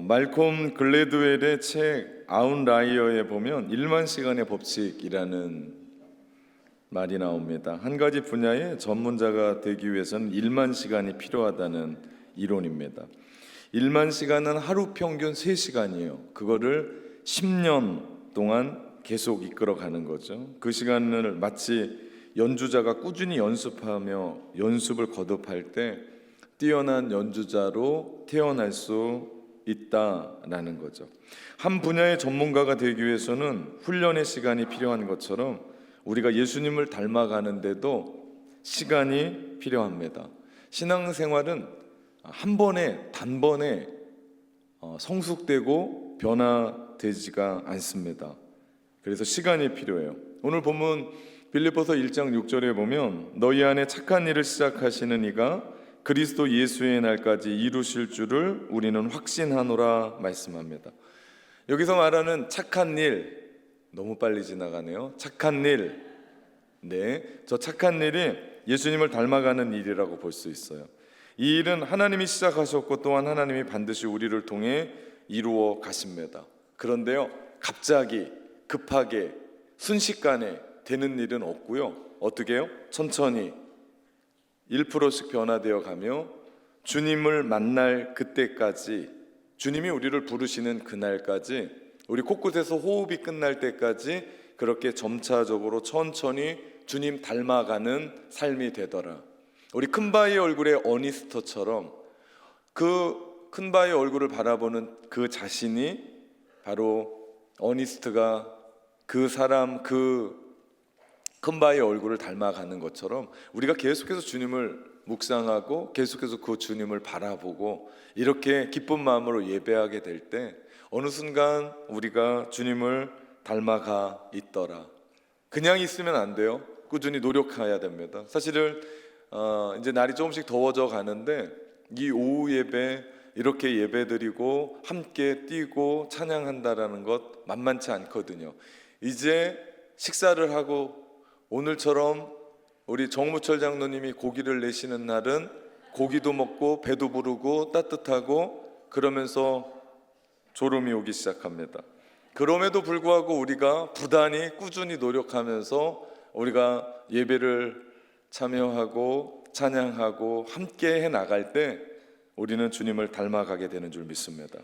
말콤 글래드웰의 책 아웃라이어에 보면 1만 시간의 법칙이라는 말이 나옵니다. 한 가지 분야의 전문자가 되기 위해서는 1만 시간이 필요하다는 이론입니다. 1만 시간은 하루 평균 3시간이에요. 그거를 10년 동안 계속 이끌어가는 거죠. 그 시간을 마치 연주자가 꾸준히 연습하며 연습을 거듭할 때 뛰어난 연주자로 태어날 수 있다라는 거죠. 한 분야의 전문가가 되기 위해서는 훈련의 시간이 필요한 것처럼 우리가 예수님을 닮아가는데도 시간이 필요합니다. 신앙생활은 한 번에 단번에 성숙되고 변화되지가 않습니다. 그래서 시간이 필요해요. 오늘 본문 빌립보서 1장 6절에 보면 너희 안에 착한 일을 시작하시는 이가 그리스도 예수의 날까지 이루실 줄을 우리는 확신하노라 말씀합니다. 여기서 말하는 착한 일, 너무 빨리 지나가네요. 착한 일, 저 착한 일이 예수님을 닮아가는 일이라고 볼 수 있어요. 이 일은 하나님이 시작하셨고 또한 하나님이 반드시 우리를 통해 이루어 가십니다. 그런데요, 갑자기 급하게 순식간에 되는 일은 없고요. 어떻게 해요? 천천히 1%씩 변화되어 가며 주님을 만날 그때까지, 주님이 우리를 부르시는 그날까지, 우리 코끝에서 호흡이 끝날 때까지 그렇게 점차적으로 천천히 주님 닮아가는 삶이 되더라. 우리 큰바의 얼굴의 어니스터처럼 그 큰바의 얼굴을 바라보는 그 자신이 바로 어니스트가 그 사람, 그 큰바의 얼굴을 닮아가는 것처럼 우리가 계속해서 주님을 묵상하고 계속해서 그 주님을 바라보고 이렇게 기쁜 마음으로 예배하게 될 때 어느 순간 우리가 주님을 닮아가 있더라. 그냥 있으면 안 돼요. 꾸준히 노력해야 됩니다. 사실은 이제 날이 조금씩 더워져 가는데 이 오후 예배 이렇게 예배드리고 함께 뛰고 찬양한다라는 것 만만치 않거든요. 이제 식사를 하고 오늘처럼 우리 정무철 장로님이 고기를 내시는 날은 고기도 먹고 배도 부르고 따뜻하고 그러면서 졸음이 오기 시작합니다. 그럼에도 불구하고 우리가 부단히 꾸준히 노력하면서 우리가 예배를 참여하고 찬양하고 함께 해 나갈 때 우리는 주님을 닮아가게 되는 줄 믿습니다.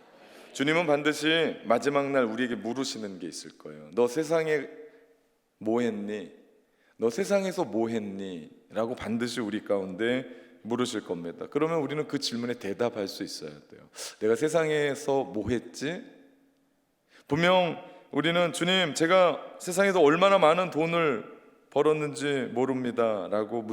주님은 반드시 마지막 날 우리에게 물으시는 게 있을 거예요. 너 세상에 뭐 했니? 너 세상에서 뭐 했니? 라고 반드시 우리 가운데 물으실 겁니다. 그러면 우리는 그 질문에 대답할 수 있어야 돼요. 내가 세상에서 뭐 했지? 분명 우리는 주님, 제가 세상에서 얼마나 많은 돈을 벌었는지 모릅니다 라고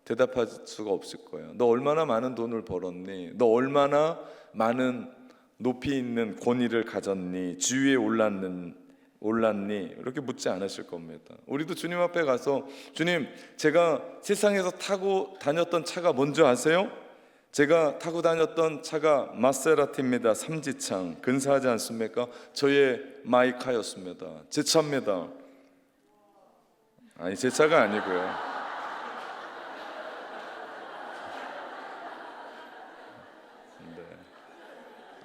대답할 수가 없을 거예요. 너 얼마나 많은 돈을 벌었니? 너 얼마나 많은 높이 있는 권위를 가졌니? 지위에 올랐니? 이렇게 묻지 않으실 겁니다. 우리도 주님 앞에 가서 주님, 제가 세상에서 타고 다녔던 차가 뭔지 아세요? 제가 타고 다녔던 차가 마세라티입니다. 3지창 근사하지 않습니까? 저의 마이카였습니다. 제 차입니다. 아니, 제 차가 아니고요.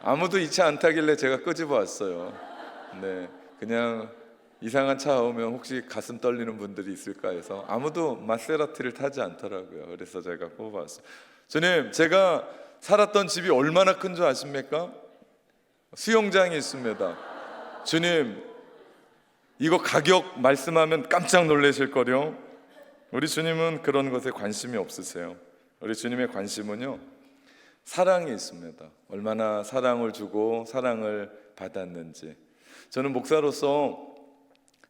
아무도 이 차 안 타길래 제가 끄집어 왔어요. 그냥 이상한 차 오면 혹시 가슴 떨리는 분들이 있을까 해서 아무도 마세라티를 타지 않더라고요. 그래서 제가 뽑아왔어요. 주님, 제가 살았던 집이 얼마나 큰 줄 아십니까? 수영장이 있습니다. 주님, 이거 가격 말씀하면 깜짝 놀라실 거요. 우리 주님은 그런 것에 관심이 없으세요. 우리 주님의 관심은요, 사랑이 있습니다. 얼마나 사랑을 주고 사랑을 받았는지. 저는 목사로서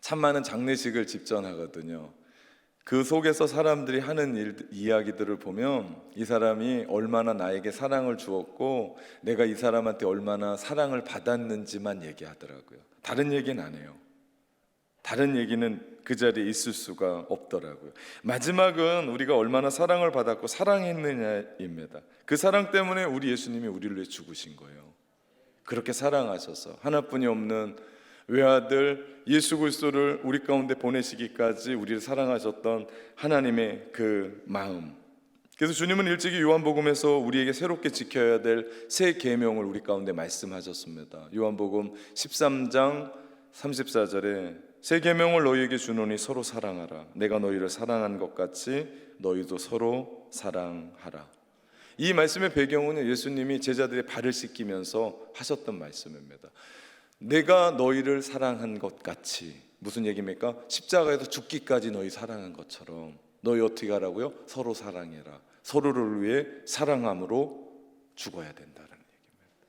참 많은 장례식을 집전하거든요. 그 속에서 사람들이 하는 이야기들을 보면 이 사람이 얼마나 나에게 사랑을 주었고 내가 이 사람한테 얼마나 사랑을 받았는지만 얘기하더라고요. 다른 얘기는 안 해요. 다른 얘기는 그 자리에 있을 수가 없더라고요. 마지막은 우리가 얼마나 사랑을 받았고 사랑했느냐입니다. 그 사랑 때문에 우리 예수님이 우리를 위해 죽으신 거예요. 그렇게 사랑하셔서 하나뿐이 없는 외아들 예수 그리스도를 우리 가운데 보내시기까지 우리를 사랑하셨던 하나님의 그 마음, 그래서 주님은 일찍이 요한복음에서 우리에게 새롭게 지켜야 될 새 계명을 우리 가운데 말씀하셨습니다. 요한복음 13장 34절에 새 계명을 너희에게 주노니 서로 사랑하라. 내가 너희를 사랑한 것 같이 너희도 서로 사랑하라. 이 말씀의 배경은 예수님이 제자들의 발을 씻기면서 하셨던 말씀입니다. 내가 너희를 사랑한 것 같이, 무슨 얘기입니까? 십자가에서 죽기까지 너희 사랑한 것처럼 너희 어떻게 하라고요? 서로 사랑해라. 서로를 위해 사랑함으로 죽어야 된다는 얘기입니다.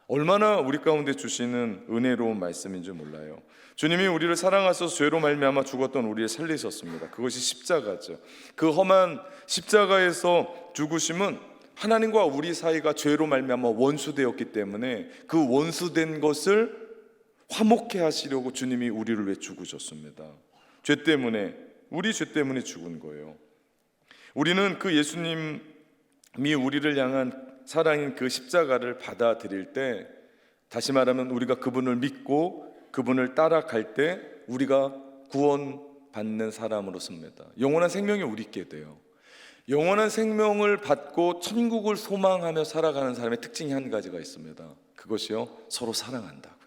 얼마나 우리 가운데 주시는 은혜로운 말씀인 줄 몰라요. 주님이 우리를 사랑하셔서 죄로 말미암아 죽었던 우리를 살리셨습니다. 그것이 십자가죠. 그 험한 십자가에서 죽으심은 하나님과 우리 사이가 죄로 말미암아 원수되었기 때문에 그 원수된 것을 화목해 하시려고 주님이 우리를 위해 죽으셨습니다. 죄 때문에, 우리 죄 때문에 죽은 거예요. 우리는 그 예수님이 우리를 향한 사랑인 그 십자가를 받아들일 때, 다시 말하면 우리가 그분을 믿고 그분을 따라갈 때 우리가 구원받는 사람으로 섭니다. 영원한 생명이 우리께 돼요. 영원한 생명을 받고 천국을 소망하며 살아가는 사람의 특징이 한 가지가 있습니다. 그것이요, 서로 사랑한다고요.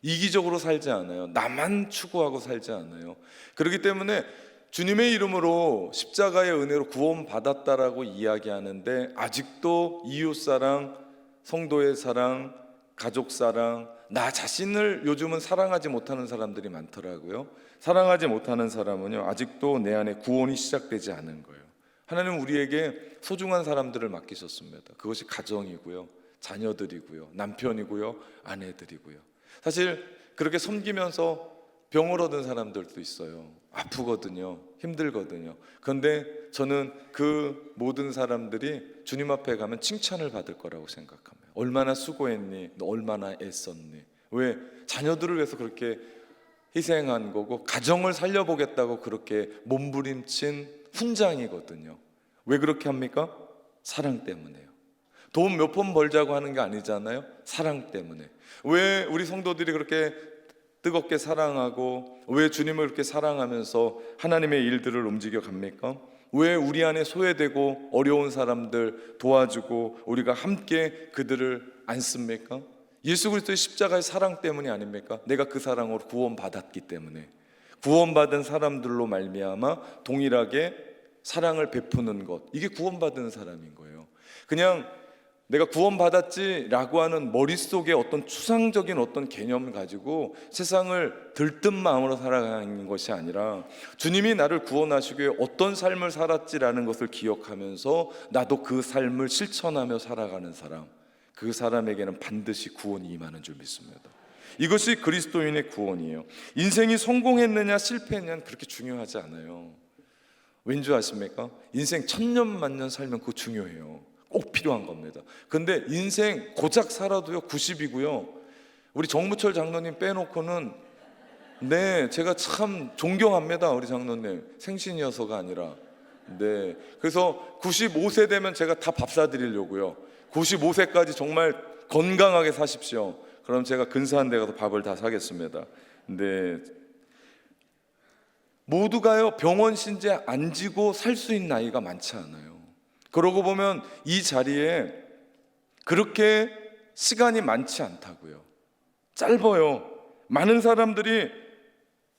이기적으로 살지 않아요. 나만 추구하고 살지 않아요. 그렇기 때문에 주님의 이름으로 십자가의 은혜로 구원받았다라고 이야기하는데 아직도 이웃사랑, 성도의 사랑, 가족 사랑, 나 자신을 요즘은 사랑하지 못하는 사람들이 많더라고요. 사랑하지 못하는 사람은요, 아직도 내 안에 구원이 시작되지 않은 거예요. 하나님은 우리에게 소중한 사람들을 맡기셨습니다. 그것이 가정이고요, 자녀들이고요, 남편이고요, 아내들이고요. 사실 그렇게 섬기면서 병을 얻은 사람들도 있어요. 아프거든요, 힘들거든요. 그런데 저는 그 모든 사람들이 주님 앞에 가면 칭찬을 받을 거라고 생각합니다. 얼마나 수고했니? 너 얼마나 애썼니? 왜? 자녀들을 위해서 그렇게 희생한 거고, 가정을 살려보겠다고 그렇게 몸부림친 훈장이거든요. 왜 그렇게 합니까? 사랑 때문에요. 돈 몇 번 벌자고 하는 게 아니잖아요. 사랑 때문에. 왜 우리 성도들이 그렇게 뜨겁게 사랑하고, 왜 주님을 그렇게 사랑하면서 하나님의 일들을 움직여 갑니까? 왜 우리 안에 소외되고 어려운 사람들 도와주고 우리가 함께 그들을 안습니까? 예수 그리스도의 십자가의 사랑 때문이 아닙니까? 내가 그 사랑으로 구원받았기 때문에, 구원받은 사람들로 말미암아 동일하게 사랑을 베푸는 것, 이게 구원받은 사람인 거예요. 그냥 내가 구원받았지라고 하는 머릿속에 어떤 추상적인 어떤 개념을 가지고 세상을 들뜬 마음으로 살아가는 것이 아니라, 주님이 나를 구원하시기에 어떤 삶을 살았지라는 것을 기억하면서 나도 그 삶을 실천하며 살아가는 사람, 그 사람에게는 반드시 구원이 임하는 줄 믿습니다. 이것이 그리스도인의 구원이에요. 인생이 성공했느냐 실패했느냐는 그렇게 중요하지 않아요. 왠지 아십니까? 인생 1000년 살면 그거 중요해요. 꼭 필요한 겁니다. 근데 인생 고작 살아도요 90이고요. 우리 정무철 장로님 빼놓고는, 네, 제가 참 존경합니다. 우리 장로님 생신이어서가 아니라. 네, 그래서 95세 되면 제가 다 밥 사드리려고요. 95세까지 정말 건강하게 사십시오. 그럼 제가 근사한 데 가서 밥을 다 사겠습니다. 네, 모두가요 병원 신세 안 지고 살 수 있는 나이가 많지 않아요. 그러고 보면 이 자리에 그렇게 시간이 많지 않다고요. 짧아요. 많은 사람들이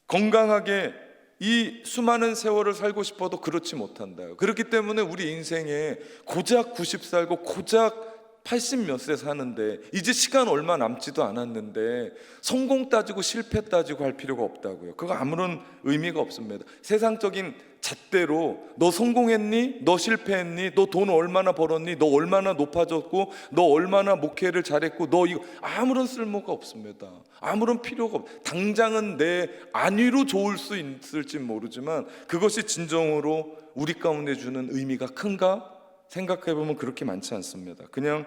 건강하게 이 수많은 세월을 살고 싶어도 그렇지 못한다요. 그렇기 때문에 우리 인생에 고작 90 살고 고작 80 몇 세 사는데, 이제 시간 얼마 남지도 않았는데 성공 따지고 실패 따지고 할 필요가 없다고요. 그거 아무런 의미가 없습니다. 세상적인 잣대로 너 성공했니? 너 실패했니? 너 돈 얼마나 벌었니? 너 얼마나 높아졌고? 너 얼마나 목회를 잘했고? 너 이거 아무런 쓸모가 없습니다. 아무런 필요가 없. 당장은 내 안위로 좋을 수 있을지 모르지만 그것이 진정으로 우리 가운데 주는 의미가 큰가? 생각해보면 그렇게 많지 않습니다. 그냥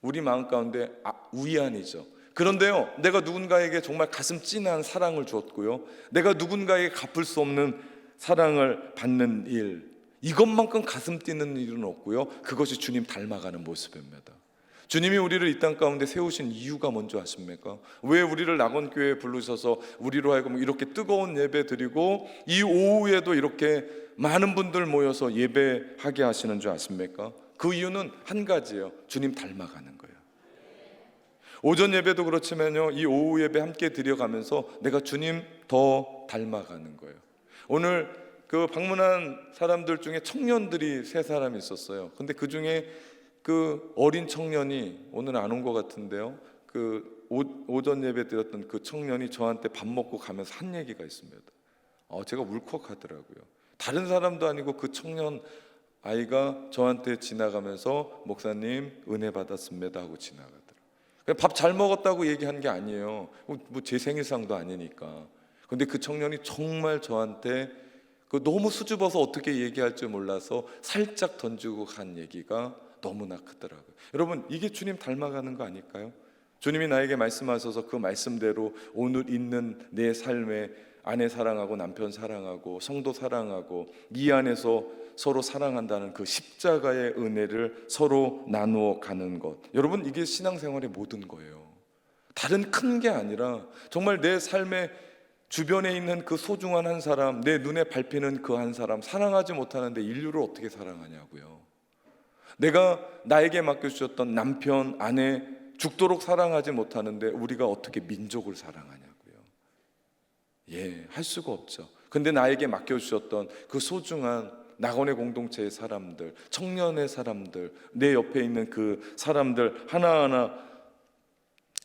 우리 마음 가운데 우연이죠. 그런데요, 내가 누군가에게 정말 가슴 찐한 사랑을 주었고요, 내가 누군가에게 갚을 수 없는 사랑을 받는 일, 이것만큼 가슴 뛰는 일은 없고요, 그것이 주님 닮아가는 모습입니다. 주님이 우리를 이 땅 가운데 세우신 이유가 뭔지 아십니까? 왜 우리를 낙원교회에 부르셔서 우리로 하여금 이렇게 뜨거운 예배 드리고 이 오후에도 이렇게 많은 분들 모여서 예배하게 하시는 줄 아십니까? 그 이유는 한 가지예요. 주님 닮아가는 거예요. 오전 예배도 그렇지만요, 이 오후 예배 함께 드려가면서 내가 주님 더 닮아가는 거예요. 오늘 그 방문한 사람들 중에 청년들이 3사람이 있었어요. 근데 그 중에 그 어린 청년이 오늘 안 온 것 같은데요, 그 오전 예배 드렸던 그 청년이 저한테 밥 먹고 가면서 한 얘기가 있습니다. 제가 울컥하더라고요. 다른 사람도 아니고 그 청년 아이가 저한테 지나가면서 목사님 은혜 받았습니다 하고 지나가더라고요. 밥 잘 먹었다고 얘기한 게 아니에요. 뭐 제 생일상도 아니니까. 근데 그 청년이 정말 저한테 너무 수줍어서 어떻게 얘기할 줄 몰라서 살짝 던지고 간 얘기가 너무나 크더라고요. 여러분, 이게 주님 닮아가는 거 아닐까요? 주님이 나에게 말씀하셔서 그 말씀대로 오늘 있는 내 삶에 아내 사랑하고 남편 사랑하고 성도 사랑하고 이 안에서 서로 사랑한다는 그 십자가의 은혜를 서로 나누어 가는 것, 여러분, 이게 신앙생활의 모든 거예요. 다른 큰 게 아니라 정말 내 삶의 주변에 있는 그 소중한 한 사람, 내 눈에 밟히는 그 한 사람 사랑하지 못하는데 인류를 어떻게 사랑하냐고요. 내가 나에게 맡겨주셨던 남편, 아내 죽도록 사랑하지 못하는데 우리가 어떻게 민족을 사랑하냐고요. 할 수가 없죠. 근데 나에게 맡겨주셨던 그 소중한 낙원의 공동체의 사람들, 청년의 사람들, 내 옆에 있는 그 사람들 하나하나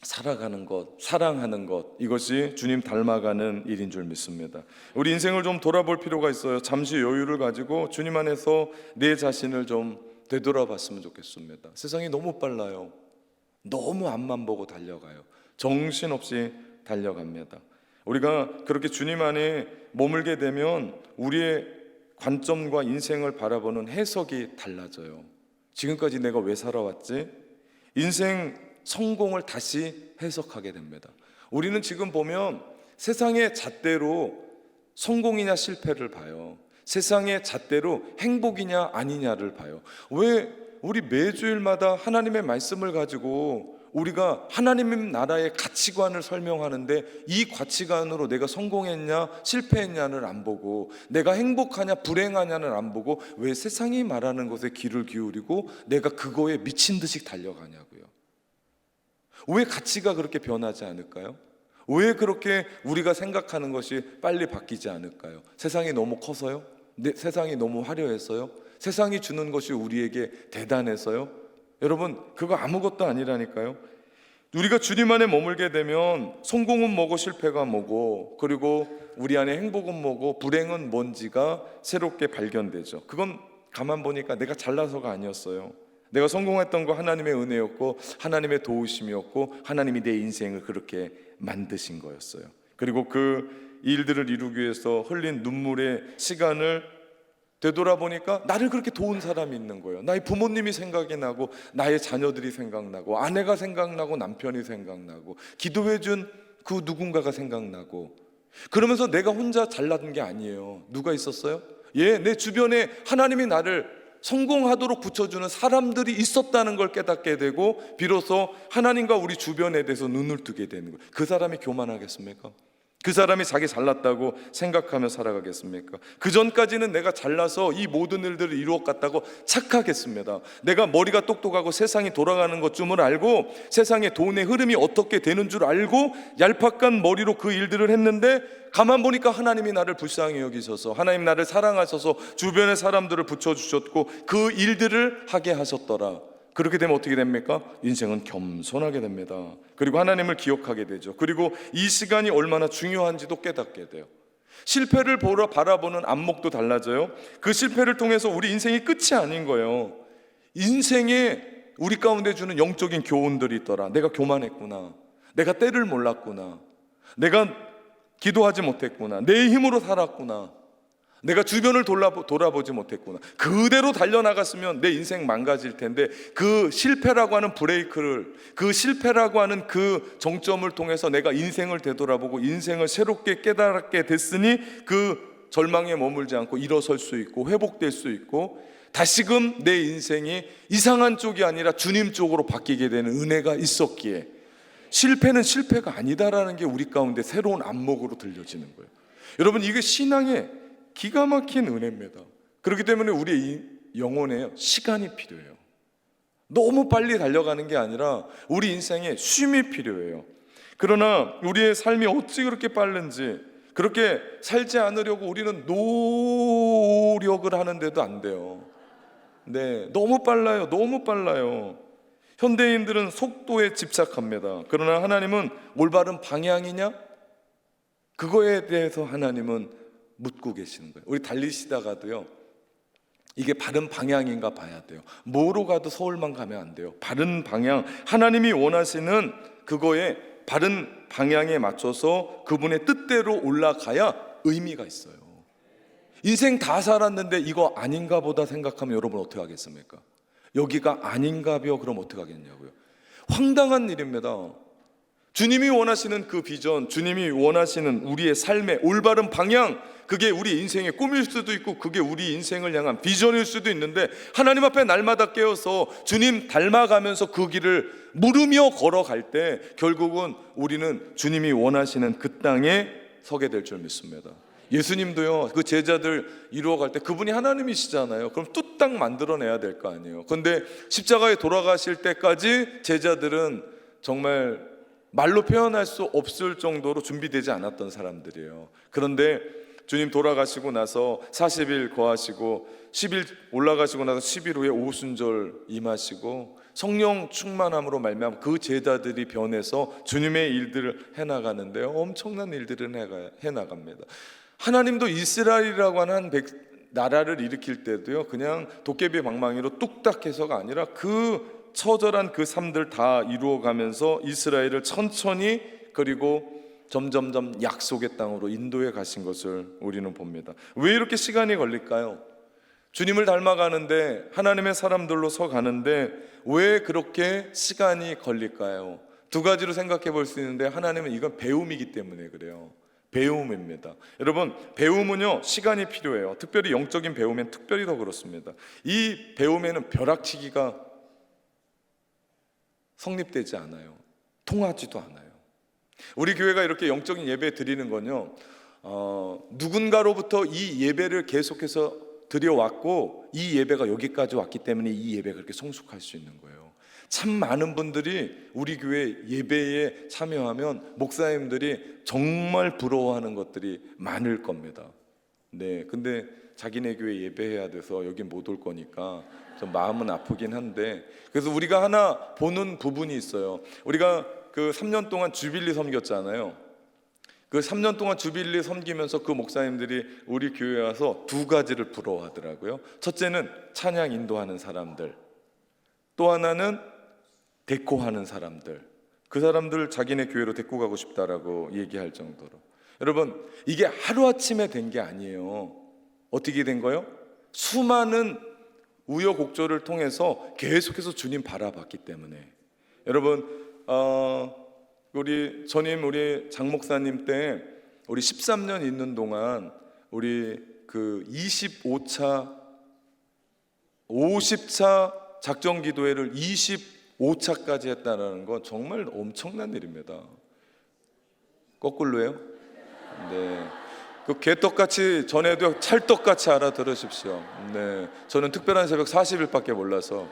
살아가는 것, 사랑하는 것, 이것이 주님 닮아가는 일인 줄 믿습니다. 우리 인생을 좀 돌아볼 필요가 있어요. 잠시 여유를 가지고 주님 안에서 내 자신을 좀 되돌아봤으면 좋겠습니다. 세상이 너무 빨라요. 너무 앞만 보고 달려가요. 정신없이 달려갑니다. 우리가 그렇게 주님 안에 머물게 되면 우리의 관점과 인생을 바라보는 해석이 달라져요. 지금까지 내가 왜 살아왔지? 인생 성공을 다시 해석하게 됩니다. 우리는 지금 보면 세상의 잣대로 성공이냐 실패를 봐요. 세상의 잣대로 행복이냐 아니냐를 봐요. 왜 우리 매주일마다 하나님의 말씀을 가지고 우리가 하나님의 나라의 가치관을 설명하는데 이 가치관으로 내가 성공했냐 실패했냐를 안 보고 내가 행복하냐 불행하냐를 안 보고 왜 세상이 말하는 것에 귀를 기울이고 내가 그거에 미친 듯이 달려가냐고요. 왜 가치가 그렇게 변하지 않을까요? 왜 그렇게 우리가 생각하는 것이 빨리 바뀌지 않을까요? 세상이 너무 커서요? 세상이 너무 화려해서요? 세상이 주는 것이 우리에게 대단해서요? 여러분, 그거 아무것도 아니라니까요. 우리가 주님 안에 머물게 되면 성공은 뭐고 실패가 뭐고, 그리고 우리 안에 행복은 뭐고 불행은 뭔지가 새롭게 발견되죠. 그건 가만 보니까 내가 잘나서가 아니었어요. 내가 성공했던 거 하나님의 은혜였고 하나님의 도우심이었고 하나님이 내 인생을 그렇게 만드신 거였어요. 그리고 그 일들을 이루기 위해서 흘린 눈물의 시간을 되돌아보니까 나를 그렇게 도운 사람이 있는 거예요. 나의 부모님이 생각이 나고 나의 자녀들이 생각나고 아내가 생각나고 남편이 생각나고 기도해준 그 누군가가 생각나고, 그러면서 내가 혼자 잘난 게 아니에요. 누가 있었어요? 내 주변에 하나님이 나를 성공하도록 붙여주는 사람들이 있었다는 걸 깨닫게 되고 비로소 하나님과 우리 주변에 대해서 눈을 뜨게 되는 거예요. 그 사람이 교만하겠습니까? 그 사람이 자기 잘났다고 생각하며 살아가겠습니까? 그 전까지는 내가 잘나서 이 모든 일들을 이루었겠다고 착각했습니다. 내가 머리가 똑똑하고 세상이 돌아가는 것쯤을 알고 세상의 돈의 흐름이 어떻게 되는 줄 알고 얄팍한 머리로 그 일들을 했는데 가만 보니까 하나님이 나를 불쌍히 여기셔서 하나님 나를 사랑하셔서 주변의 사람들을 붙여주셨고 그 일들을 하게 하셨더라. 그렇게 되면 어떻게 됩니까? 인생은 겸손하게 됩니다. 그리고 하나님을 기억하게 되죠. 그리고 이 시간이 얼마나 중요한지도 깨닫게 돼요. 실패를 바라보는 안목도 달라져요. 그 실패를 통해서 우리 인생이 끝이 아닌 거예요. 인생에 우리 가운데 주는 영적인 교훈들이 있더라. 내가 교만했구나. 내가 때를 몰랐구나. 내가 기도하지 못했구나. 내 힘으로 살았구나. 내가 주변을 돌아보지 못했구나. 그대로 달려나갔으면 내 인생 망가질 텐데 그 실패라고 하는 브레이크를, 그 실패라고 하는 그 정점을 통해서 내가 인생을 되돌아보고 인생을 새롭게 깨닫게 됐으니 그 절망에 머물지 않고 일어설 수 있고 회복될 수 있고 다시금 내 인생이 이상한 쪽이 아니라 주님 쪽으로 바뀌게 되는 은혜가 있었기에 실패는 실패가 아니다라는 게 우리 가운데 새로운 안목으로 들려지는 거예요. 여러분, 이게 신앙의 기가 막힌 은혜입니다. 그렇기 때문에 우리의 영혼에 시간이 필요해요. 너무 빨리 달려가는 게 아니라 우리 인생에 쉼이 필요해요. 그러나 우리의 삶이 어찌 그렇게 빠른지, 그렇게 살지 않으려고 우리는 노력을 하는데도 안 돼요. 네, 너무 빨라요. 너무 빨라요. 현대인들은 속도에 집착합니다. 그러나 하나님은 올바른 방향이냐? 그거에 대해서 하나님은 묻고 계시는 거예요. 우리 달리시다가도요, 이게 바른 방향인가 봐야 돼요. 뭐로 가도 서울만 가면 안 돼요. 바른 방향, 하나님이 원하시는 그거에 바른 방향에 맞춰서 그분의 뜻대로 올라가야 의미가 있어요. 인생 다 살았는데 이거 아닌가 보다 생각하면 여러분 어떻게 하겠습니까? 여기가 아닌가벼, 그럼 어떻게 하겠냐고요. 황당한 일입니다. 주님이 원하시는 그 비전, 주님이 원하시는 우리의 삶의 올바른 방향, 그게 우리 인생의 꿈일 수도 있고 그게 우리 인생을 향한 비전일 수도 있는데, 하나님 앞에 날마다 깨어서 주님 닮아가면서 그 길을 물으며 걸어갈 때 결국은 우리는 주님이 원하시는 그 땅에 서게 될 줄 믿습니다. 예수님도요, 그 제자들 이루어갈 때 그분이 하나님이시잖아요. 그럼 뚝딱 만들어내야 될 거 아니에요. 그런데 십자가에 돌아가실 때까지 제자들은 정말 말로 표현할 수 없을 정도로 준비되지 않았던 사람들이에요. 그런데 주님 돌아가시고 나서 40일 거하시고 10일 올라가시고 나서 10일 후에 오순절 임하시고 성령 충만함으로 말미암아 그 제자들이 변해서 주님의 일들을 해나가는데요, 엄청난 일들을 해나갑니다. 하나님도 이스라엘이라고 하는 나라를 일으킬 때도요, 그냥 도깨비 방망이로 뚝딱 해서가 아니라 그 처절한 그 삶들 다 이루어가면서 이스라엘을 천천히, 그리고 점점점 약속의 땅으로 인도해 가신 것을 우리는 봅니다. 왜 이렇게 시간이 걸릴까요? 주님을 닮아가는데, 하나님의 사람들로 서 가는데 왜 그렇게 시간이 걸릴까요? 두 가지로 생각해 볼 수 있는데, 하나님은 이건 배움이기 때문에 그래요. 배움입니다. 여러분, 배움은요 시간이 필요해요. 특별히 영적인 배움엔 특별히 더 그렇습니다. 이 배움에는 벼락치기가 성립되지 않아요. 통하지도 않아요. 우리 교회가 이렇게 영적인 예배 드리는 건요, 누군가로부터 이 예배를 계속해서 드려왔고 이 예배가 여기까지 왔기 때문에 이 예배가 그렇게 성숙할 수 있는 거예요. 참 많은 분들이 우리 교회 예배에 참여하면 목사님들이 정말 부러워하는 것들이 많을 겁니다. 네, 근데 자기네 교회 예배해야 돼서 여기 못 올 거니까 좀 마음은 아프긴 한데, 그래서 우리가 하나 보는 부분이 있어요. 우리가 그 3년 동안 주빌리 섬겼잖아요. 그 3년 동안 주빌리 섬기면서 그 목사님들이 우리 교회에 와서 두 가지를 부러워하더라고요. 첫째는 찬양 인도하는 사람들, 또 하나는 데코하는 사람들. 그 사람들 자기네 교회로 데리고 가고 싶다라고 얘기할 정도로. 여러분, 이게 하루아침에 된 게 아니에요. 어떻게 된 거예요? 수많은 우여곡절을 통해서 계속해서 주님 바라봤기 때문에. 여러분, 우리 장 목사님 때 우리 13년 있는 동안 우리 그 25차 50차 작정 기도회를 25차까지 했다는 건 정말 엄청난 일입니다. 거꾸로예요? 네. 그 개떡같이 전에도 찰떡같이 알아들으십시오. 네. 저는 특별한 새벽 40일밖에 몰라서.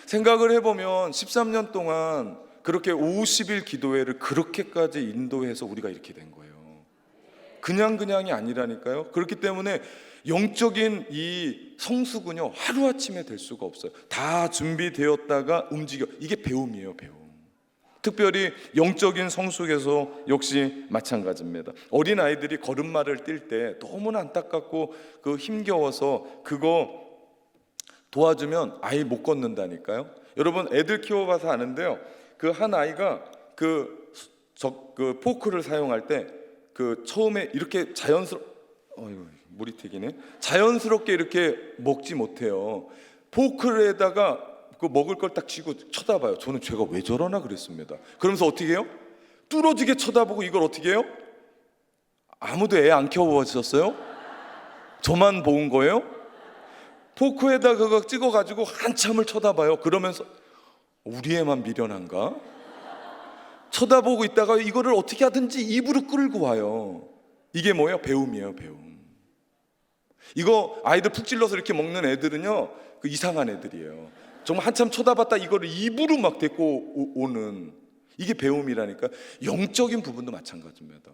생각을 해보면 13년 동안 그렇게 50일 기도회를 그렇게까지 인도해서 우리가 이렇게 된 거예요. 그냥이 아니라니까요. 그렇기 때문에 영적인 이 성숙은요 하루아침에 될 수가 없어요. 다 준비되었다가 움직여. 이게 배움이에요. 배움. 특별히 영적인 성숙에서 역시 마찬가지입니다. 어린아이들이 걸음마를 뛸 때 너무나 안타깝고 그 힘겨워서 그거 도와주면 아예 못 걷는다니까요. 여러분, 애들 키워봐서 아는데요, 그 한 아이가 그 포크를 사용할 때 그 처음에 이렇게 물이 튀기네. 자연스럽게 이렇게 먹지 못해요. 포크에다가 그 먹을 걸 딱 쥐고 쳐다봐요. 저는 쟤가 왜 저러나 그랬습니다. 그러면서 어떻게 해요? 뚫어지게 쳐다보고 이걸 어떻게 해요? 아무도 애 안 키워보셨어요? 저만 본 거예요? 포크에다 그거 찍어가지고 한참을 쳐다봐요. 그러면서 우리 애만 미련한가? 쳐다보고 있다가 이거를 어떻게 하든지 입으로 끌고 와요. 이게 뭐예요? 배움이에요, 배움. 이거 아이들 푹 찔러서 이렇게 먹는 애들은요, 그 이상한 애들이에요. 정말 한참 쳐다봤다 이거를 입으로 막 데리고 오는, 이게 배움이라니까. 영적인 부분도 마찬가지입니다.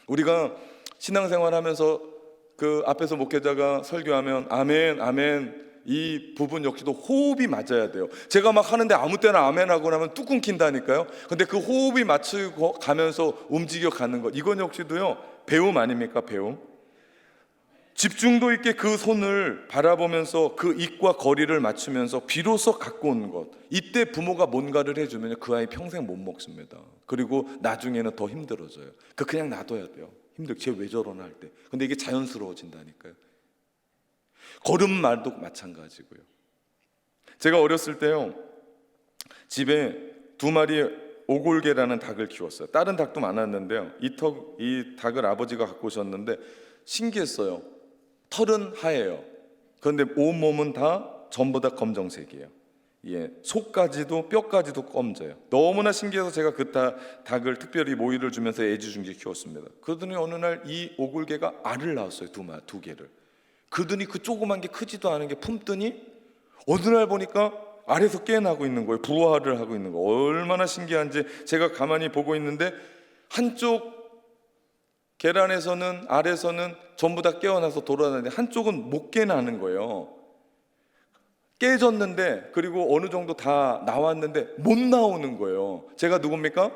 우리가 신앙생활 하면서 그 앞에서 목회자가 설교하면 아멘, 아멘, 이 부분 역시도 호흡이 맞아야 돼요. 제가 막 하는데 아무 때나 아멘 하고 나면 뚝 끊긴다니까요. 근데 그 호흡이 맞추고 가면서 움직여 가는 것, 이건 역시도요 배움 아닙니까? 배움. 집중도 있게 그 손을 바라보면서 그 입과 거리를 맞추면서 비로소 갖고 온 것, 이때 부모가 뭔가를 해주면 그 아이 평생 못 먹습니다. 그리고 나중에는 더 힘들어져요. 그냥 놔둬야 돼요. 쟤 왜 저러나 할 때. 근데 이게 자연스러워진다니까요. 걸음마도 마찬가지고요. 제가 어렸을 때요, 집에 2마리 오골개라는 닭을 키웠어요. 다른 닭도 많았는데요, 이 닭을 아버지가 갖고 오셨는데 신기했어요. 털은 하얘요. 그런데 온몸은 다 전부 다 검정색이에요. 예, 속까지도 뼈까지도 검져요. 너무나 신기해서 제가 그 닭을 특별히 모이를 주면서 애지중지 키웠습니다. 그러더니 어느 날 이 오골개가 알을 낳았어요. 두 개를. 그러더니 그 조그만 게 크지도 않은 게 품더니 어느 날 보니까 알에서 깨어나고 있는 거예요. 부화를 하고 있는 거. 얼마나 신기한지 제가 가만히 보고 있는데 한쪽 계란에서는, 알에서는 전부 다 깨어나서 돌아다니는데 한쪽은 못 깨어나는 거예요. 깨졌는데, 그리고 어느 정도 다 나왔는데 못 나오는 거예요. 제가 누굽니까?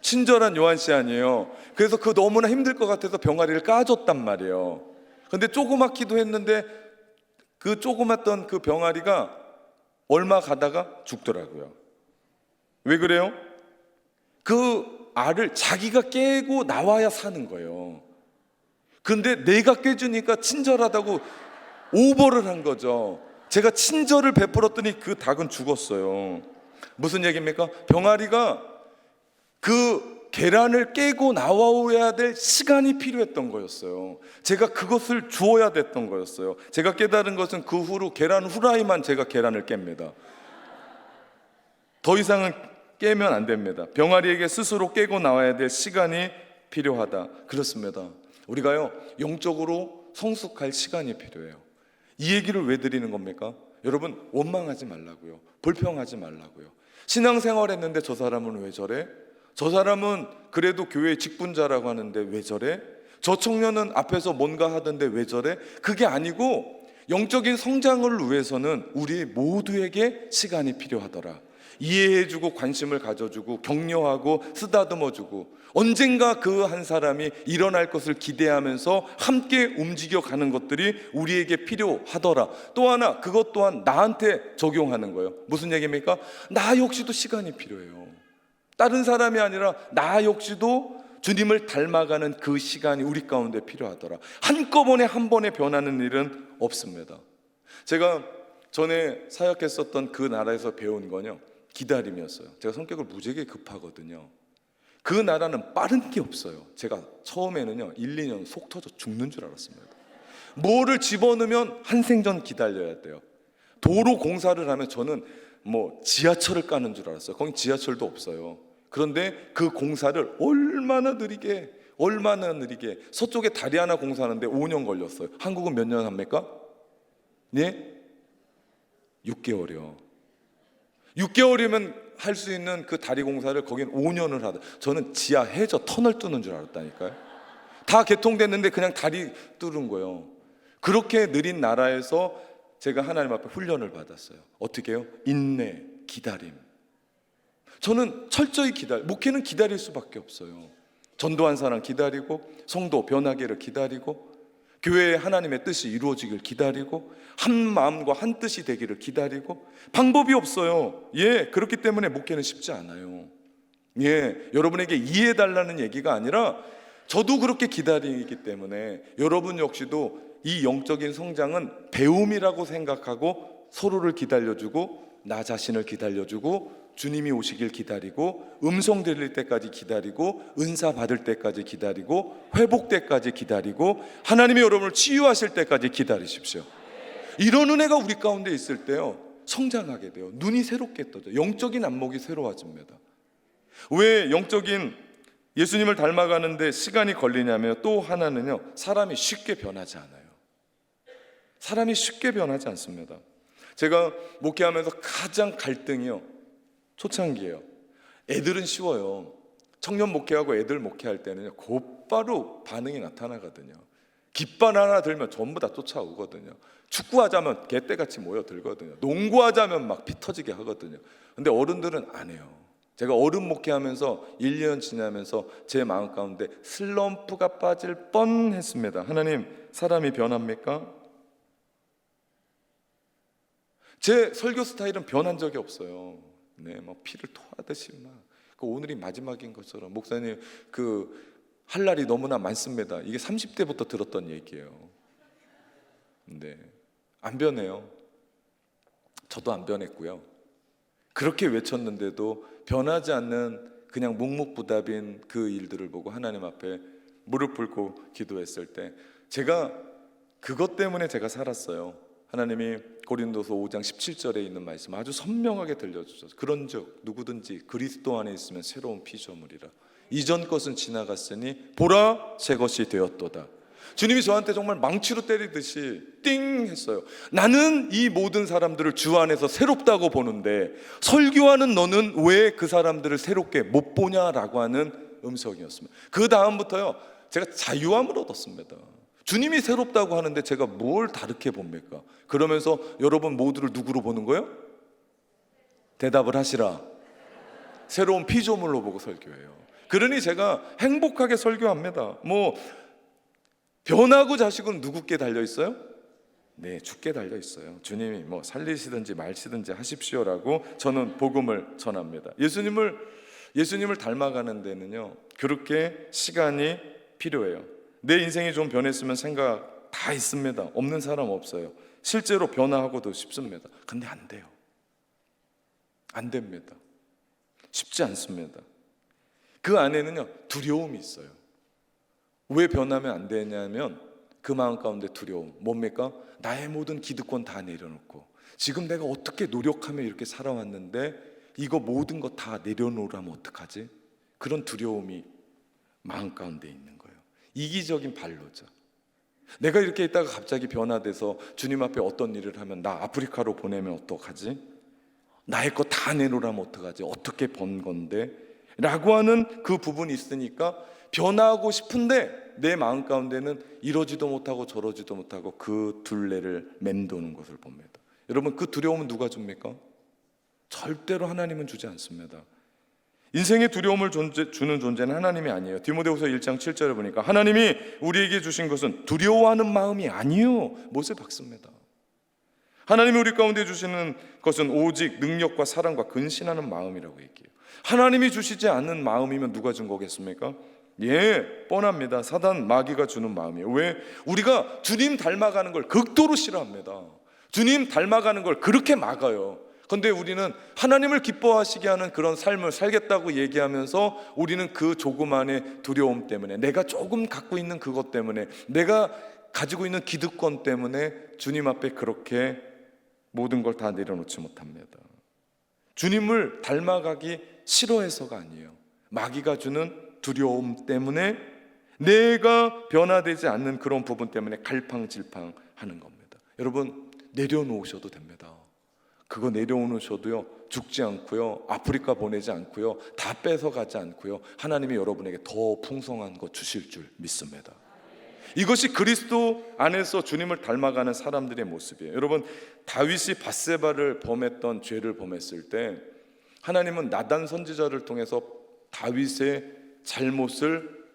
친절한 요한 씨 아니에요. 그래서 그 너무나 힘들 것 같아서 병아리를 까줬단 말이에요. 근데 조그맣기도 했는데 그 조그맣던 그 병아리가 얼마 가다가 죽더라고요. 왜 그래요? 그 알을 자기가 깨고 나와야 사는 거예요. 근데 내가 깨주니까 친절하다고 오버를 한 거죠. 제가 친절을 베풀었더니 그 닭은 죽었어요. 무슨 얘기입니까? 병아리가 그 계란을 깨고 나와야 될 시간이 필요했던 거였어요. 제가 그것을 주어야 됐던 거였어요. 제가 깨달은 것은 그 후로 계란 후라이만 제가 계란을 깹니다. 더 이상은 깨면 안 됩니다. 병아리에게 스스로 깨고 나와야 될 시간이 필요하다. 그렇습니다. 우리가요, 영적으로 성숙할 시간이 필요해요. 이 얘기를 왜 드리는 겁니까? 여러분, 원망하지 말라고요. 불평하지 말라고요. 신앙생활 했는데 저 사람은 왜 저래? 저 사람은 그래도 교회 직분자라고 하는데 왜 저래? 저 청년은 앞에서 뭔가 하던데 왜 저래? 그게 아니고 영적인 성장을 위해서는 우리 모두에게 시간이 필요하더라. 이해해주고 관심을 가져주고 격려하고 쓰다듬어주고 언젠가 그 한 사람이 일어날 것을 기대하면서 함께 움직여가는 것들이 우리에게 필요하더라. 또 하나, 그것 또한 나한테 적용하는 거예요. 무슨 얘기입니까? 나 역시도 시간이 필요해요. 다른 사람이 아니라 나 역시도 주님을 닮아가는 그 시간이 우리 가운데 필요하더라. 한꺼번에 한 번에 변하는 일은 없습니다. 제가 전에 사역했었던 그 나라에서 배운 건요, 기다림이었어요. 제가 성격을 무지하게 급하거든요. 그 나라는 빠른 게 없어요. 제가 처음에는요 1, 2년 속 터져 죽는 줄 알았습니다. 뭐를 집어넣으면 한 생전 기다려야 돼요. 도로 공사를 하면 저는 뭐 지하철을 까는 줄 알았어요. 거기 지하철도 없어요. 그런데 그 공사를 얼마나 느리게 서쪽에 다리 하나 공사하는데 5년 걸렸어요. 한국은 몇 년 합니까? 네? 6개월이요. 6개월이면 할 수 있는 그 다리 공사를 거긴 5년을 하다. 저는 지하 해저 터널 뚫는 줄 알았다니까요. 다 개통됐는데 그냥 다리 뚫은 거예요. 그렇게 느린 나라에서 제가 하나님 앞에 훈련을 받았어요. 어떻게 해요? 인내, 기다림. 저는 철저히 목회는 기다릴 수밖에 없어요. 전도한 사람 기다리고, 성도 변하기를 기다리고, 교회에 하나님의 뜻이 이루어지길 기다리고, 한 마음과 한 뜻이 되기를 기다리고, 방법이 없어요. 예, 그렇기 때문에 목회는 쉽지 않아요. 예, 여러분에게 이해해달라는 얘기가 아니라 저도 그렇게 기다리기 때문에 여러분 역시도 이 영적인 성장은 배움이라고 생각하고 서로를 기다려주고, 나 자신을 기다려주고, 주님이 오시길 기다리고, 음성 들릴 때까지 기다리고, 은사 받을 때까지 기다리고, 회복 때까지 기다리고, 하나님이 여러분을 치유하실 때까지 기다리십시오. 이런 은혜가 우리 가운데 있을 때요, 성장하게 돼요. 눈이 새롭게 떠져. 영적인 안목이 새로워집니다. 왜 영적인 예수님을 닮아가는데 시간이 걸리냐면, 또 하나는요, 사람이 쉽게 변하지 않아요. 사람이 쉽게 변하지 않습니다. 제가 목회하면서 가장 갈등이요, 초창기예요. 애들은 쉬워요. 청년 목회하고 애들 목회할 때는요, 곧바로 반응이 나타나거든요. 깃발 하나 들면 전부 다 쫓아오거든요. 축구하자면 개떼같이 모여들거든요. 농구하자면 막 피 터지게 하거든요. 근데 어른들은 안 해요. 제가 어른 목회하면서 1년 지나면서 제 마음 가운데 슬럼프가 빠질 뻔했습니다. 하나님, 사람이 변합니까? 제 설교 스타일은 변한 적이 없어요. 네, 막 피를 토하듯이 막. 오늘이 마지막인 것처럼, 목사님 할 날이 너무나 많습니다. 이게 30대부터 들었던 얘기예요. 네, 안 변해요. 저도 안 변했고요. 그렇게 외쳤는데도 변하지 않는 그냥 묵묵부답인 그 일들을 보고 하나님 앞에 무릎 꿇고 기도했을 때, 제가 그것 때문에 제가 살았어요. 하나님이 고린도서 5장 17절에 있는 말씀 아주 선명하게 들려주셔서, 그런즉 누구든지 그리스도 안에 있으면 새로운 피조물이라, 이전 것은 지나갔으니 보라 새 것이 되었도다. 주님이 저한테 정말 망치로 때리듯이 띵 했어요. 나는 이 모든 사람들을 주 안에서 새롭다고 보는데 설교하는 너는 왜 그 사람들을 새롭게 못 보냐라고 하는 음성이었습니다. 그 다음부터요, 제가 자유함을 얻었습니다. 주님이 새롭다고 하는데 제가 뭘 다르게 봅니까? 그러면서 여러분 모두를 누구로 보는 거예요? 대답을 하시라. 새로운 피조물로 보고 설교해요. 그러니 제가 행복하게 설교합니다. 변하고 자식은 누구께 달려있어요? 네, 주께 달려있어요. 주님이 살리시든지 말시든지 하십시오라고 저는 복음을 전합니다. 예수님을 닮아가는 데는요, 그렇게 시간이 필요해요. 내 인생이 좀 변했으면 생각 다 있습니다. 없는 사람 없어요. 실제로 변화하고도 싶습니다. 근데 안 돼요. 안 됩니다. 쉽지 않습니다. 그 안에는요, 두려움이 있어요. 왜 변하면 안 되냐면, 그 마음 가운데 두려움, 뭡니까? 나의 모든 기득권 다 내려놓고 지금 내가 어떻게 노력하며 이렇게 살아왔는데 이거 모든 거 다 내려놓으라면 어떡하지? 그런 두려움이 마음 가운데 있는 거예요. 이기적인 반로자. 내가 이렇게 있다가 갑자기 변화돼서 주님 앞에 어떤 일을 하면, 나 아프리카로 보내면 어떡하지? 나의 거 다 내놓으라면 어떡하지? 어떻게 번 건데? 라고 하는 그 부분이 있으니까 변화하고 싶은데 내 마음 가운데는 이러지도 못하고 저러지도 못하고 그 둘레를 맴도는 것을 봅니다. 여러분, 그 두려움은 누가 줍니까? 절대로 하나님은 주지 않습니다. 인생의 두려움을 주는 존재는 하나님이 아니에요. 디모데후서 1장 7절에 보니까 하나님이 우리에게 주신 것은 두려워하는 마음이 아니요, 못을 박습니다. 하나님이 우리 가운데 주시는 것은 오직 능력과 사랑과 근신하는 마음이라고 얘기해요. 하나님이 주시지 않는 마음이면 누가 준 거겠습니까? 예, 뻔합니다. 사단, 마귀가 주는 마음이에요. 왜? 우리가 주님 닮아가는 걸 극도로 싫어합니다. 주님 닮아가는 걸 그렇게 막아요. 그런데 우리는 하나님을 기뻐하시게 하는 그런 삶을 살겠다고 얘기하면서 우리는 그 조그만의 두려움 때문에, 내가 조금 갖고 있는 그것 때문에, 내가 가지고 있는 기득권 때문에 주님 앞에 그렇게 모든 걸 다 내려놓지 못합니다. 주님을 닮아가기 싫어해서가 아니에요. 마귀가 주는 두려움 때문에, 내가 변화되지 않는 그런 부분 때문에 갈팡질팡하는 겁니다. 여러분, 내려놓으셔도 됩니다. 그거 내려놓으셔도요, 죽지 않고요, 아프리카 보내지 않고요, 다 뺏어가지 않고요, 하나님이 여러분에게 더 풍성한 거 주실 줄 믿습니다. 이것이 그리스도 안에서 주님을 닮아가는 사람들의 모습이에요. 여러분, 다윗이 밧세바를 범했던 죄를 범했을 때 하나님은 나단 선지자를 통해서 다윗의 잘못을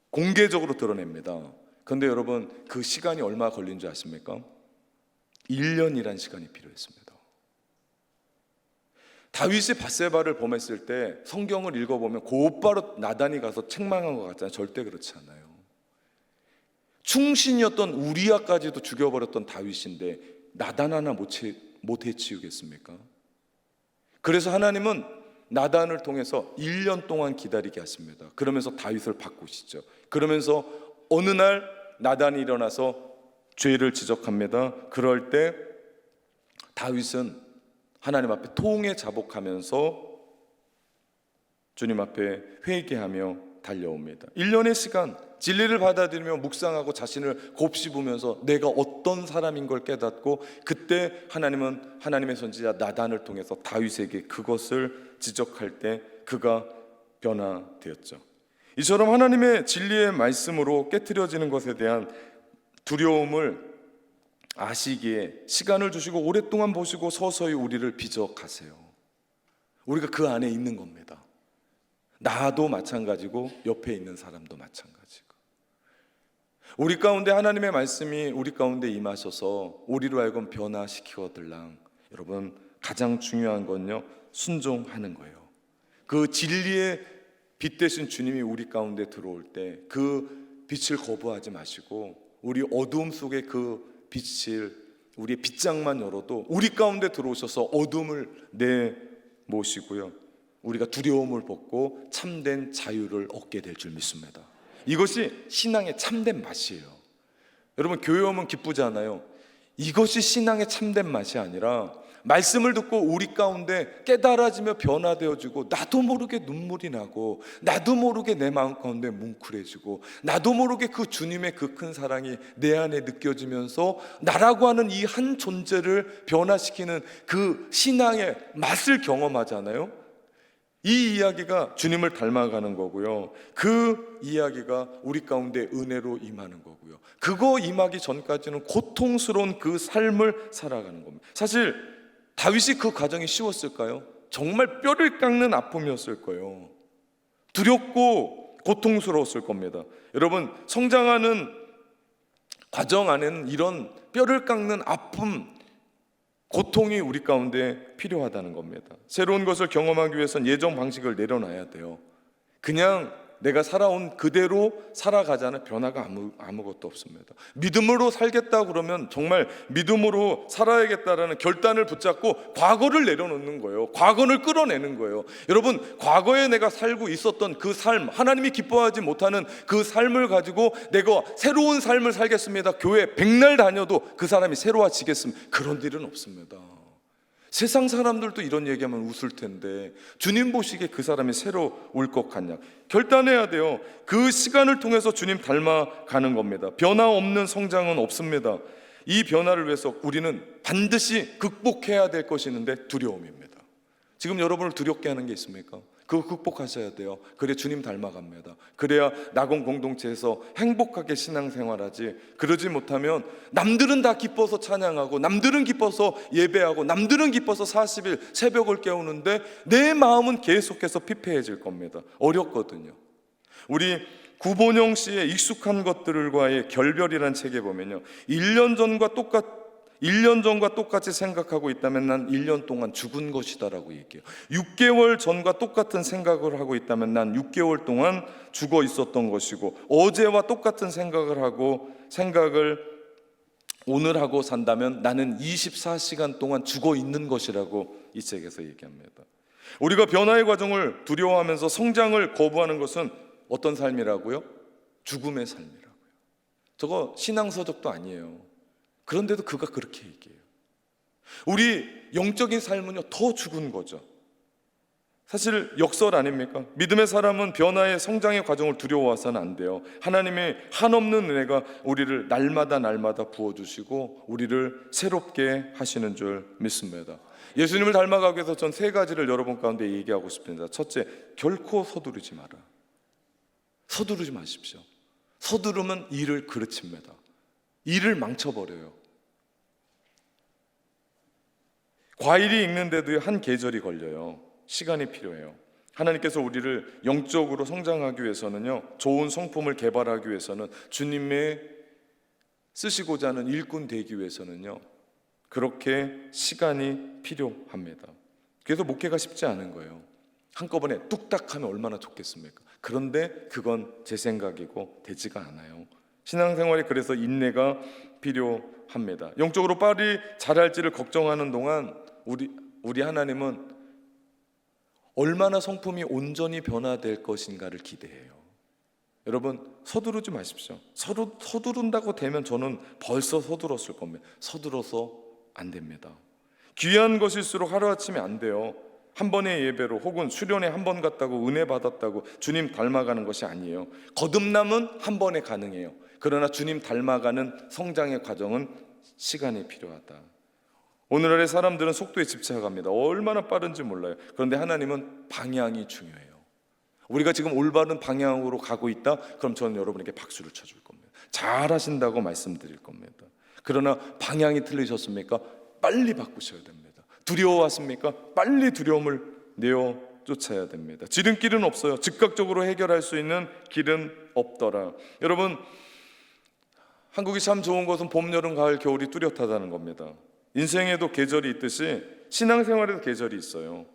공개적으로 드러냅니다. 그런데 여러분, 그 시간이 얼마 걸린 줄 아십니까? 1년이란 시간이 필요했습니다. 다윗이 밧세바를 범했을 때 성경을 읽어보면 곧바로 나단이 가서 책망한 것 같잖아요. 절대 그렇지 않아요. 충신이었던 우리아까지도 죽여버렸던 다윗인데 나단 하나 못 해치우겠습니까? 그래서 하나님은 나단을 통해서 1년 동안 기다리게 하십니다. 그러면서 다윗을 바꾸시죠. 그러면서 어느 날 나단이 일어나서 죄를 지적합니다. 그럴 때 다윗은 하나님 앞에 통에 자복하면서 주님 앞에 회개하며 달려옵니다. 1년의 시간 진리를 받아들이며 묵상하고 자신을 곱씹으면서 내가 어떤 사람인 걸 깨닫고, 그때 하나님은 하나님의 선지자 나단을 통해서 다윗에게 그것을 지적할 때 그가 변화되었죠. 이처럼 하나님의 진리의 말씀으로 깨트려지는 것에 대한 두려움을 아시기에 시간을 주시고 오랫동안 보시고 서서히 우리를 빚어가세요. 우리가 그 안에 있는 겁니다. 나도 마찬가지고 옆에 있는 사람도 마찬가지고, 우리 가운데 하나님의 말씀이 우리 가운데 임하셔서 우리로 하여금 변화시키거들랑, 여러분 가장 중요한 건요, 순종하는 거예요. 그 진리의 빛 되신 주님이 우리 가운데 들어올 때 그 빛을 거부하지 마시고, 우리 어두움 속에 그 빛을, 우리의 빗장만 열어도 우리 가운데 들어오셔서 어둠을 내모시고요, 우리가 두려움을 벗고 참된 자유를 얻게 될 줄 믿습니다. 이것이 신앙의 참된 맛이에요. 여러분 교회 오면 기쁘잖아요. 이것이 신앙의 참된 맛이 아니라 말씀을 듣고 우리 가운데 깨달아지며 변화되어지고, 나도 모르게 눈물이 나고, 나도 모르게 내 마음 가운데 뭉클해지고, 나도 모르게 그 주님의 그 큰 사랑이 내 안에 느껴지면서 나라고 하는 이 한 존재를 변화시키는 그 신앙의 맛을 경험하잖아요. 이 이야기가 주님을 닮아가는 거고요, 그 이야기가 우리 가운데 은혜로 임하는 거고요, 그거 임하기 전까지는 고통스러운 그 삶을 살아가는 겁니다. 사실 다윗이 그 과정이 쉬웠을까요? 정말 뼈를 깎는 아픔이었을 거예요. 두렵고 고통스러웠을 겁니다. 여러분 성장하는 과정 안에는 이런 뼈를 깎는 아픔, 고통이 우리 가운데 필요하다는 겁니다. 새로운 것을 경험하기 위해서는 예전 방식을 내려놔야 돼요. 그냥 내가 살아온 그대로 살아가자는 변화가 아무것도 없습니다. 믿음으로 살겠다 그러면 정말 믿음으로 살아야겠다라는 결단을 붙잡고 과거를 내려놓는 거예요. 과거를 끌어내는 거예요. 여러분 과거에 내가 살고 있었던 그 삶, 하나님이 기뻐하지 못하는 그 삶을 가지고 내가 새로운 삶을 살겠습니다, 교회 백날 다녀도 그 사람이 새로워지겠습니다, 그런 일은 없습니다. 세상 사람들도 이런 얘기하면 웃을 텐데 주님 보시기에 그 사람이 새로 올 것 같냐? 결단해야 돼요. 그 시간을 통해서 주님 닮아가는 겁니다. 변화 없는 성장은 없습니다. 이 변화를 위해서 우리는 반드시 극복해야 될 것이 있는데 두려움입니다. 지금 여러분을 두렵게 하는 게 있습니까? 그거 극복하셔야 돼요. 그래 주님 닮아갑니다. 그래야 낙원 공동체에서 행복하게 신앙생활하지, 그러지 못하면 남들은 다 기뻐서 찬양하고, 남들은 기뻐서 예배하고, 남들은 기뻐서 40일 새벽을 깨우는데 내 마음은 계속해서 피폐해질 겁니다. 어렵거든요. 우리 구본영 씨의 익숙한 것들과의 결별이라는 책에 보면요, 1년 전과 똑같이 생각하고 있다면 난 1년 동안 죽은 것이다라고 얘기해요. 6개월 전과 똑같은 생각을 하고 있다면 난 6개월 동안 죽어 있었던 것이고, 어제와 똑같은 생각을 오늘 하고 산다면 나는 24시간 동안 죽어 있는 것이라고 이 책에서 얘기합니다. 우리가 변화의 과정을 두려워하면서 성장을 거부하는 것은 어떤 삶이라고요? 죽음의 삶이라고요. 저거 신앙서적도 아니에요. 그런데도 그가 그렇게 얘기해요. 우리 영적인 삶은요 더 죽은 거죠. 사실 역설 아닙니까? 믿음의 사람은 변화의 성장의 과정을 두려워해서는 안 돼요. 하나님의 한없는 은혜가 우리를 날마다 부어주시고 우리를 새롭게 하시는 줄 믿습니다. 예수님을 닮아가기 위해서 전 3가지를 여러분 가운데 얘기하고 싶습니다. 첫째, 결코 서두르지 마라. 서두르지 마십시오. 서두르면 일을 그르칩니다. 일을 망쳐버려요. 과일이 익는데도 한 계절이 걸려요. 시간이 필요해요. 하나님께서 우리를 영적으로 성장하기 위해서는요, 좋은 성품을 개발하기 위해서는, 주님의 쓰시고자 하는 일꾼 되기 위해서는요, 그렇게 시간이 필요합니다. 그래서 목회가 쉽지 않은 거예요. 한꺼번에 뚝딱 하면 얼마나 좋겠습니까? 그런데 그건 제 생각이고 되지가 않아요. 신앙생활이 그래서 인내가 필요합니다. 영적으로 빨리 자랄지를 걱정하는 동안 우리 하나님은 얼마나 성품이 온전히 변화될 것인가를 기대해요. 여러분 서두르지 마십시오. 서두른다고 되면 저는 벌써 서둘렀을 겁니다. 서둘러서 안 됩니다. 귀한 것일수록 하루아침에 안 돼요. 한 번의 예배로 혹은 수련회 한 번 갔다고 은혜 받았다고 주님 닮아가는 것이 아니에요. 거듭남은 한 번에 가능해요. 그러나 주님 닮아가는 성장의 과정은 시간이 필요하다. 오늘날의 사람들은 속도에 집착합니다. 얼마나 빠른지 몰라요. 그런데 하나님은 방향이 중요해요. 우리가 지금 올바른 방향으로 가고 있다? 그럼 저는 여러분에게 박수를 쳐줄 겁니다. 잘하신다고 말씀드릴 겁니다. 그러나 방향이 틀리셨습니까? 빨리 바꾸셔야 됩니다. 두려워하십니까? 빨리 두려움을 내어 쫓아야 됩니다. 지름길은 없어요. 즉각적으로 해결할 수 있는 길은 없더라. 여러분, 한국이 참 좋은 것은 봄, 여름, 가을, 겨울이 뚜렷하다는 겁니다. 인생에도 계절이 있듯이 신앙생활에도 계절이 있어요.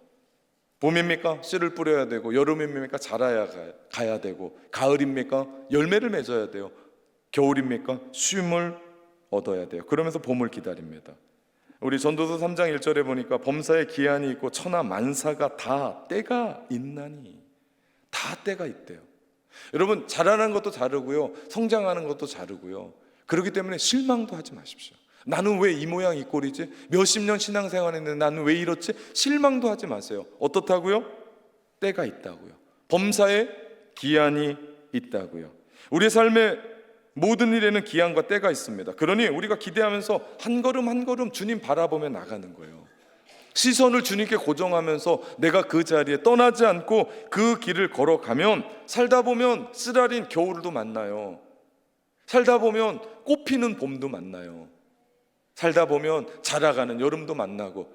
봄입니까? 씨를 뿌려야 되고, 여름입니까? 자라야 가야 되고, 가을입니까? 열매를 맺어야 돼요. 겨울입니까? 쉼을 얻어야 돼요. 그러면서 봄을 기다립니다. 우리 전도서 3장 1절에 보니까 범사에 기한이 있고 천하 만사가 다 때가 있나니, 다 때가 있대요. 여러분, 자라는 것도 다르고요, 성장하는 것도 다르고요. 그렇기 때문에 실망도 하지 마십시오. 나는 왜 이 모양 이 꼴이지? 몇십 년 신앙생활했는데 나는 왜 이렇지? 실망도 하지 마세요. 어떻다고요? 때가 있다고요. 범사에 기한이 있다고요. 우리의 삶의 모든 일에는 기한과 때가 있습니다. 그러니 우리가 기대하면서 한 걸음 한 걸음 주님 바라보며 나가는 거예요. 시선을 주님께 고정하면서 내가 그 자리에 떠나지 않고 그 길을 걸어가면, 살다 보면 쓰라린 겨울도 만나요. 살다 보면 꽃피는 봄도 만나요. 살다 보면 자라가는 여름도 만나고,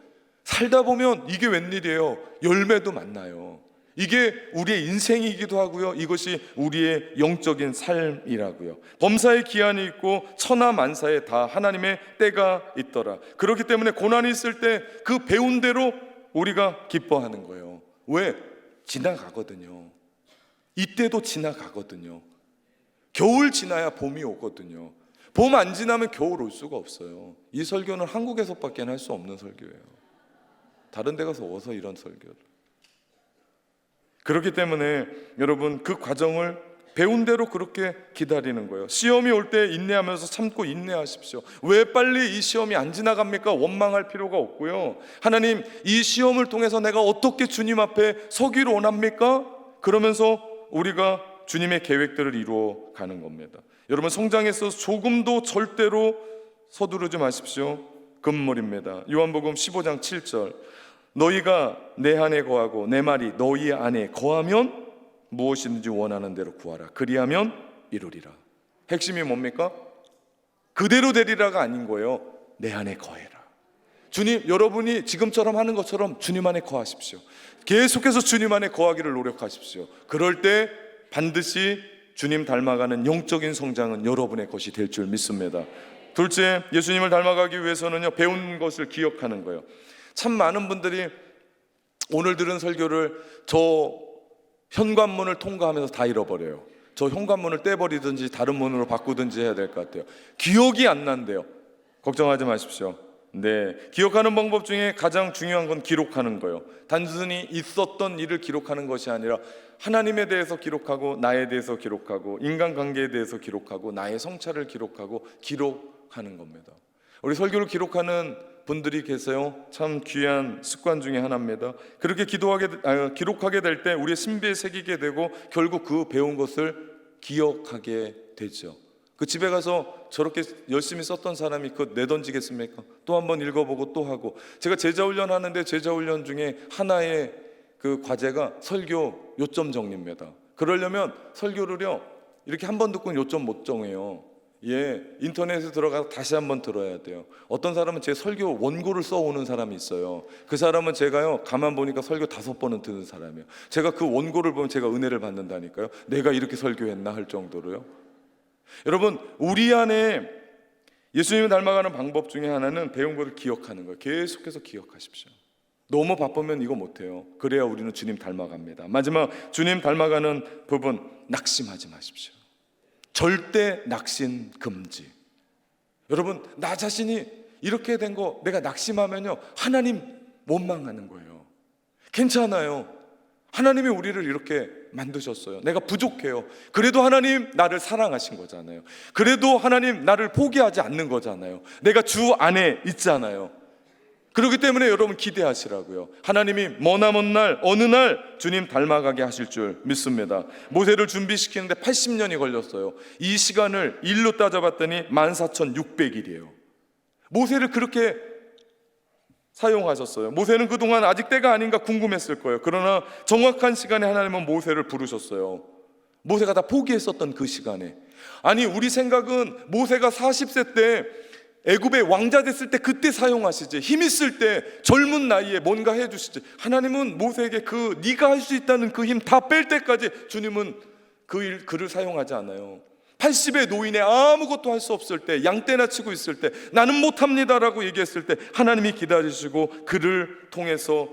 살다 보면 이게 웬일이에요? 열매도 만나요. 이게 우리의 인생이기도 하고요, 이것이 우리의 영적인 삶이라고요. 범사에 기한이 있고 천하 만사에 다 하나님의 때가 있더라. 그렇기 때문에 고난이 있을 때 그 배운 대로 우리가 기뻐하는 거예요. 왜? 지나가거든요. 이때도 지나가거든요. 겨울 지나야 봄이 오거든요. 봄 안 지나면 겨울 올 수가 없어요. 이 설교는 한국에서밖에 할 수 없는 설교예요. 다른 데 가서 어서 이런 설교를. 그렇기 때문에 여러분, 그 과정을 배운 대로 그렇게 기다리는 거예요. 시험이 올 때 인내하면서 참고 인내하십시오. 왜 빨리 이 시험이 안 지나갑니까? 원망할 필요가 없고요. 하나님, 이 시험을 통해서 내가 어떻게 주님 앞에 서기를 원합니까? 그러면서 우리가 주님의 계획들을 이루어 가는 겁니다. 여러분, 성장에 있어서 조금도 절대로 서두르지 마십시오. 금물입니다. 요한복음 15장 7절, 너희가 내 안에 거하고 내 말이 너희 안에 거하면 무엇이든지 원하는 대로 구하라. 그리하면 이루리라. 핵심이 뭡니까? 그대로 되리라가 아닌 거예요. 내 안에 거해라. 주님, 여러분이 지금처럼 하는 것처럼 주님 안에 거하십시오. 계속해서 주님 안에 거하기를 노력하십시오. 그럴 때 반드시 주님 닮아가는 영적인 성장은 여러분의 것이 될 줄 믿습니다. 둘째, 예수님을 닮아가기 위해서는요, 배운 것을 기억하는 거예요. 참 많은 분들이 오늘 들은 설교를 저 현관문을 통과하면서 다 잃어버려요. 저 현관문을 떼버리든지 다른 문으로 바꾸든지 해야 될 것 같아요. 기억이 안 난대요. 걱정하지 마십시오. 네, 기억하는 방법 중에 가장 중요한 건 기록하는 거예요. 단순히 있었던 일을 기록하는 것이 아니라 하나님에 대해서 기록하고, 나에 대해서 기록하고, 인간관계에 대해서 기록하고, 나의 성찰을 기록하고, 기록하는 겁니다. 우리 설교를 기록하는 분들이 계세요. 참 귀한 습관 중에 하나입니다. 그렇게 기록하게 될 때 우리의 신비에 새기게 되고, 결국 그 배운 것을 기억하게 되죠. 그 집에 가서 저렇게 열심히 썼던 사람이 그거 내던지겠습니까? 또 한번 읽어보고 또 하고. 제가 제자훈련 하는데 제자훈련 중에 하나의 그 과제가 설교 요점 정리입니다. 그러려면 설교를요, 이렇게 한 번 듣고는 요점 못 정해요. 인터넷에 들어가서 다시 한번 들어야 돼요. 어떤 사람은 제 설교 원고를 써오는 사람이 있어요. 그 사람은 제가요, 가만 보니까 설교 5번은 듣는 사람이에요. 제가 그 원고를 보면 제가 은혜를 받는다니까요. 내가 이렇게 설교했나 할 정도로요. 여러분, 우리 안에 예수님을 닮아가는 방법 중에 하나는 배운 것을 기억하는 거예요. 계속해서 기억하십시오. 너무 바쁘면 이거 못해요. 그래야 우리는 주님 닮아갑니다. 마지막, 주님 닮아가는 부분, 낙심하지 마십시오. 절대 낙심 금지. 여러분, 나 자신이 이렇게 된 거 내가 낙심하면요, 하나님 원망하는 거예요. 괜찮아요. 하나님이 우리를 이렇게 만드셨어요. 내가 부족해요. 그래도 하나님 나를 사랑하신 거잖아요. 그래도 하나님 나를 포기하지 않는 거잖아요. 내가 주 안에 있잖아요. 그렇기 때문에 여러분 기대하시라고요. 하나님이 머나먼 날 어느 날 주님 닮아가게 하실 줄 믿습니다. 모세를 준비시키는데 80년이 걸렸어요. 이 시간을 일로 따져봤더니 14,600일이에요. 모세를 그렇게 사용하셨어요. 모세는 그동안 아직 때가 아닌가 궁금했을 거예요. 그러나 정확한 시간에 하나님은 모세를 부르셨어요. 모세가 다 포기했었던 그 시간에. 아니, 우리 생각은 모세가 40세 때 애굽의 왕자 됐을 때 그때 사용하시지, 힘 있을 때 젊은 나이에 뭔가 해주시지. 하나님은 모세에게 그 네가 할 수 있다는 그 힘 다 뺄 때까지 주님은 그를 사용하지 않아요. 80의 노인에 아무것도 할 수 없을 때, 양떼나 치고 있을 때, 나는 못합니다라고 얘기했을 때 하나님이 기다리시고 그를 통해서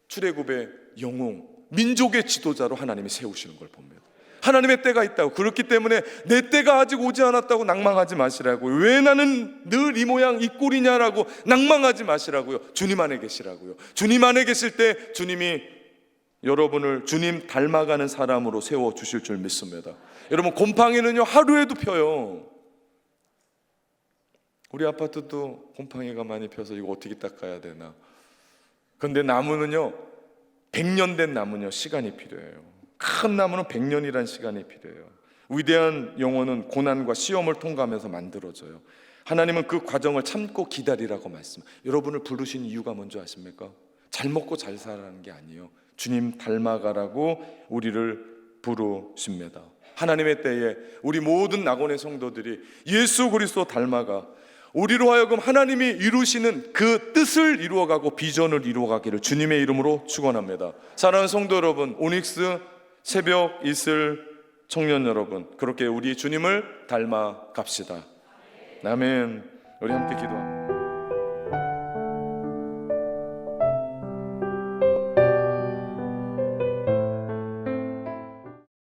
출애굽의 영웅, 민족의 지도자로 하나님이 세우시는 걸 봅니다. 하나님의 때가 있다고. 그렇기 때문에 내 때가 아직 오지 않았다고 낭망하지 마시라고요. 왜 나는 늘 이 모양 이 꼴이냐라고 낭망하지 마시라고요. 주님 안에 계시라고요. 주님 안에 계실 때 주님이 여러분을 주님 닮아가는 사람으로 세워주실 줄 믿습니다. 여러분, 곰팡이는요 하루에도 펴요. 우리 아파트도 곰팡이가 많이 펴서 이거 어떻게 닦아야 되나. 그런데 나무는요 100년 된 나무는요 시간이 필요해요. 큰 나무는 100년이란 시간이 필요해요. 위대한 영혼은 고난과 시험을 통과하면서 만들어져요. 하나님은 그 과정을 참고 기다리라고 말씀. 여러분을 부르신 이유가 뭔지 아십니까? 잘 먹고 잘 살라는 게 아니에요. 주님 닮아가라고 우리를 부르십니다. 하나님의 때에 우리 모든 낙원의 성도들이 예수 그리스도 닮아가 우리로 하여금 하나님이 이루시는 그 뜻을 이루어가고 비전을 이루어가기를 주님의 이름으로 축원합니다. 사랑하는 성도 여러분, 오닉스 새벽 이슬 청년 여러분, 그렇게 우리 주님을 닮아 갑시다. 아멘. 우리 함께 기도합니다.